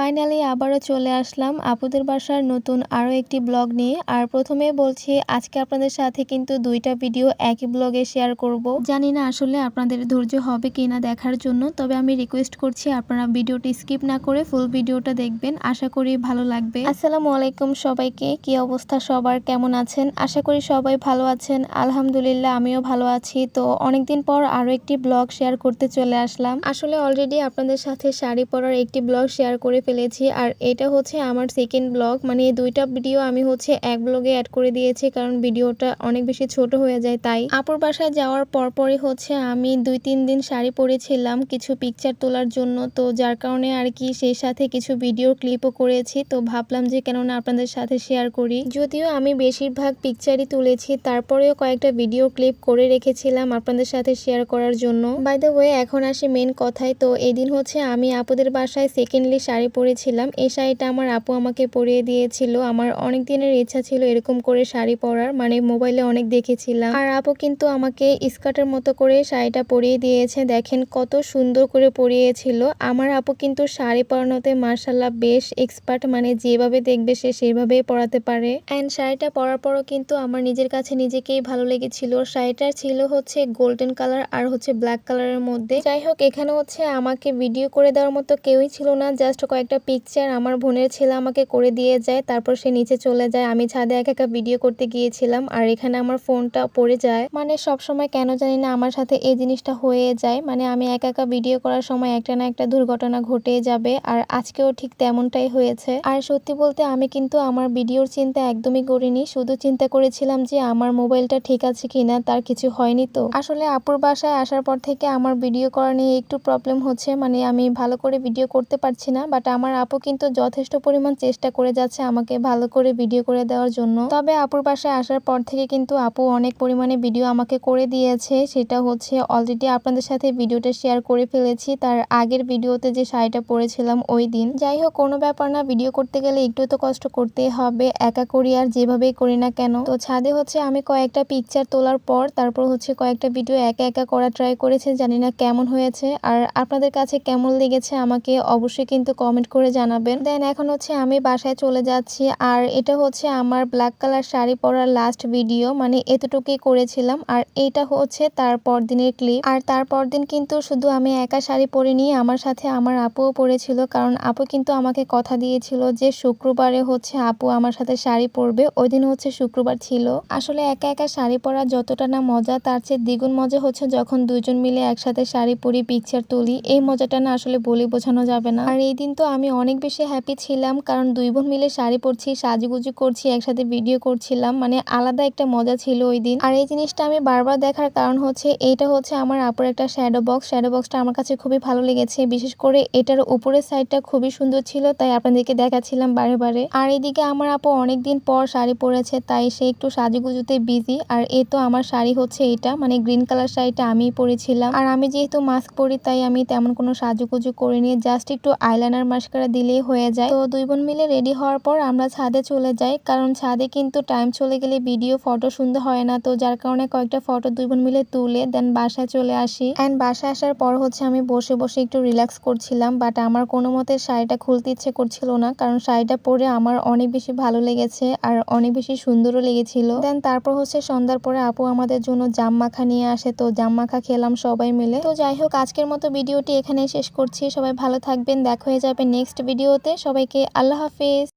Finally আবারও চলে আসলাম আপুদের বাসার নতুন আরও একটি ব্লগ নিয়ে। আর প্রথমেই বলছি আজকে আপনাদের সাথে কিন্তু দুইটা ভিডিও একই ব্লগে শেয়ার করব। জানি না আসলে আপনাদের ধৈর্য হবে কিনা দেখার জন্য, তবে আমি রিকোয়েস্ট করছি আপনারা ভিডিওটি স্কিপ না করে ফুল ভিডিওটা দেখবেন, আশা করি ভালো লাগবে। আসসালামু আলাইকুম সবাইকে, কি অবস্থা সবার, কেমন আছেন? আশা করি সবাই ভালো আছেন। আলহামদুলিল্লাহ আমিও ভালো আছি। তো অনেকদিন পর আরও একটি ব্লগ শেয়ার করতে চলে আসলাম। আসলে অলরেডি আপনাদের সাথে শাড়ি পরার একটি ব্লগ শেয়ার করে ফেলেছি, আর এটা হচ্ছে আমার সেকেন্ড ব্লগ। মানে এই দুইটা ভিডিও আমি হচ্ছে এক ব্লগে অ্যাড করে দিয়েছি, কারণ ভিডিওটা অনেক বেশি ছোট হয়ে যায়। তাই আপুর বাসায় যাওয়ার পরপরই হচ্ছে আমি 2-3 দিন শাড়ি পরেছিলাম কিছু পিকচার তোলার জন্য, তো যার কারণে আর কি সেই সাথে কিছু ভিডিও ক্লিপও করেছি। তো ভাবলাম যে কেননা আপনাদের সাথে শেয়ার করি। যদিও আমি বেশিরভাগ পিকচারই তুলেছি, তারপরেও কয়েকটা ভিডিও ক্লিপ করে রেখেছিলাম আপনাদের সাথে শেয়ার করার জন্য। বাই দ্য ওয়ে এখন আসি মেন কথায়। তো এদিন হচ্ছে আমি আপুদের বাসায় সেকেন্ডলি শাড়ি পরেছিলাম। এই শাড়িটা আমার আপু আমাকে পরিয়ে দিয়েছিল। আমার অনেক দিনের ইচ্ছা ছিল এরকম করে শাড়ি পরার, মানে মোবাইলে অনেক দেখেছিলাম। আর আপু কিন্তু আমাকে স্কার্টের মতো করে শাড়িটা পরিয়ে দিয়েছে। দেখেন কত সুন্দর করে পরিয়েছিল। আমার আপু কিন্তু শাড়ি পরানোতে মার্শাল্লাহ বেশ এক্সপার্ট, মানে যেভাবে দেখবে সে সেভাবেই পরাতে পারে। অ্যান্ড শাড়িটা পরার পরও কিন্তু আমার নিজের কাছে নিজেকেই ভালো লেগেছিল। শাড়িটার ছিল হচ্ছে গোল্ডেন কালার আর হচ্ছে ব্ল্যাক কালারের মধ্যে। যাই হোক, এখানে হচ্ছে আমাকে ভিডিও করে দেওয়ার মতো কেউই ছিল না, জাস্ট কয়েকটা পিকচার আমার বোনের ছেলে আমাকে করে দিয়ে যায়, তারপর সে নিচে চলে যায়। আমি ছাদে একা একা ভিডিও করতে গিয়েছিলাম, আর এখানে আমার ফোনটা পড়ে যায়। মানে সব সময় কেন জানি না আমার সাথে এই জিনিসটা হয়ে যায়, মানে আমি একা একা ভিডিও করার সময় একটা না একটা দুর্ঘটনা ঘটে যাবে, আর আজকেও ঠিক তেমনটাই হয়েছে। আর সত্যি বলতে আমি কিন্তু আমার ভিডিওর চিন্তা একদমই করিনি, শুধু চিন্তা করেছিলাম যে আমার মোবাইলটা ঠিক আছে কিনা, তার কিছু হয়নি তো। আসলে আপুর বাসায় আসার পর থেকে আমার ভিডিও করা নিয়ে একটু প্রবলেম হচ্ছে, মানে আমি ভালো করে ভিডিও করতে পারছি না। বাট আমার আপু কিন্তু যথেষ্ট পরিমাণ চেষ্টা করে যাচ্ছে আমাকে ভালো করে ভিডিও করে দেওয়ার জন্য। তবে আপুর বাসায় আসার পর থেকে কিন্তু আপু অনেক পরিমাণে ভিডিও আমাকে করে দিয়েছে। সেটা হচ্ছে অলরেডি আপনাদের সাথে ভিডিওটা শেয়ার করে ফেলেছি তার আগের ভিডিওতে যে শাড়িটা পরেছিলাম ওই দিন। যাই হোক, কোনো ব্যাপার না, ভিডিও করতে গেলে একটু তো কষ্ট করতেই হবে, একা করি আর যেভাবেই করি না কেন। তো ছাদে হচ্ছে আমি কয়েকটা পিকচার তোলার পর তারপর হচ্ছে কয়েকটা ভিডিও একা একা করা ট্রাই করেছে, জানি না কেমন হয়েছে আর আপনাদের কাছে কেমন লেগেছে আমাকে অবশ্যই কিন্তু কমেন্ট করে জানাবেন। দেন এখন হচ্ছে আমি বাসায় চলে যাচ্ছি, আর এটা হচ্ছে আমার ব্ল্যাক কালার শাড়ি পরার লাস্ট ভিডিও, মানে এতটুকুই করেছিলাম। আর এইটা হচ্ছে তারপর দিনের ক্লিপ। আর তারপর দিন কিন্তু শুধু আমি একা শাড়ি পরিনি, আমার সাথে আমার আপুও পরেছিল, কারণ আপু কিন্তু আমাকে কথা দিয়েছিল যে শুক্রবারে হচ্ছে আপু আমার সাথে শাড়ি পরবে। ওই দিন হচ্ছে শুক্রবার ছিল। আসলে একা একা শাড়ি পরা যতটা না মজা, তার চেয়ে দ্বিগুণ মজা হচ্ছে যখন দুজন মিলে একসাথে শাড়ি পরি পিকচার তুলি। এই মজাটা না আসলে বলে বোঝানো যাবে না। আর এই দিন তো আমি অনেক বেশি হ্যাপি ছিলাম, কারণ দুই বোন মিলে শাড়ি পরছি, সাজুগুজু করছি, একসাথে ভিডিও করছিলাম, মানে আলাদা একটা মজা ছিল ওই দিন। আর এই জিনিসটা আমি বারবার দেখার কারণ হচ্ছে এইটা হচ্ছে আমার আপুর একটা শ্যাডো বক্স। শ্যাডো বক্সটা আমার কাছে খুবই ভালো লেগেছে, বিশেষ করে এটার উপরের সাইডটা খুবই সুন্দর ছিল, তাই আপনাদেরকে দেখাচ্ছিলাম বারে বারে। আর এদিকে আমার আপু অনেকদিন পর শাড়ি পরেছে, তাই সে একটু সাজুগুজুতে বিজি। আর এই তো আমার শাড়ি হচ্ছে এটা, মানে গ্রিন কালার শাড়িটা আমিই পরেছিলাম। আর আমি যেহেতু মাস্ক পরি তাই আমি তেমন কোনো সাজুগুজু করিনি, জাস্ট একটু আইলাইনার মাস্কারা দিলেই হয়ে যায়। তো দুই বোন মিলে রেডি হওয়ার পর আমরা ছাদে চলে যাই, কারণ ছাদে কিন্তু টাইম চলে গেলে ভিডিও ফটো সুন্দর হয় না, তো যার কারণে কয়েকটা ফটো দুই বোন মিলে তুলে দেন বাসায় চলে আসি। অ্যান্ড বাসায় আসার পর হচ্ছে আমি বসে বসে একটু রিল্যাক্স করছিলাম, বাট আমার কোনো মতে শাড়িটা খুলতে ইচ্ছে করছিল না, কারণ শাড়িটা পরে আমার অনেক বেশি ভালো লেগেছে আর অনেক বেশি সুন্দরও লেগেছিল। দেন তারপর হচ্ছে সন্ধ্যার পরে আপু আমাদের জন্য জাম মাখা নিয়ে আসে, তো জাম মাখা খেলাম সবাই মিলে। তো যাই হোক, আজকের মতো ভিডিওটি এখানে শেষ করছি। সবাই ভালো থাকবেন, দেখা হয়ে যাবে নেক্সট ভিডিওতে। সবাইকে আল্লাহ হাফেজ।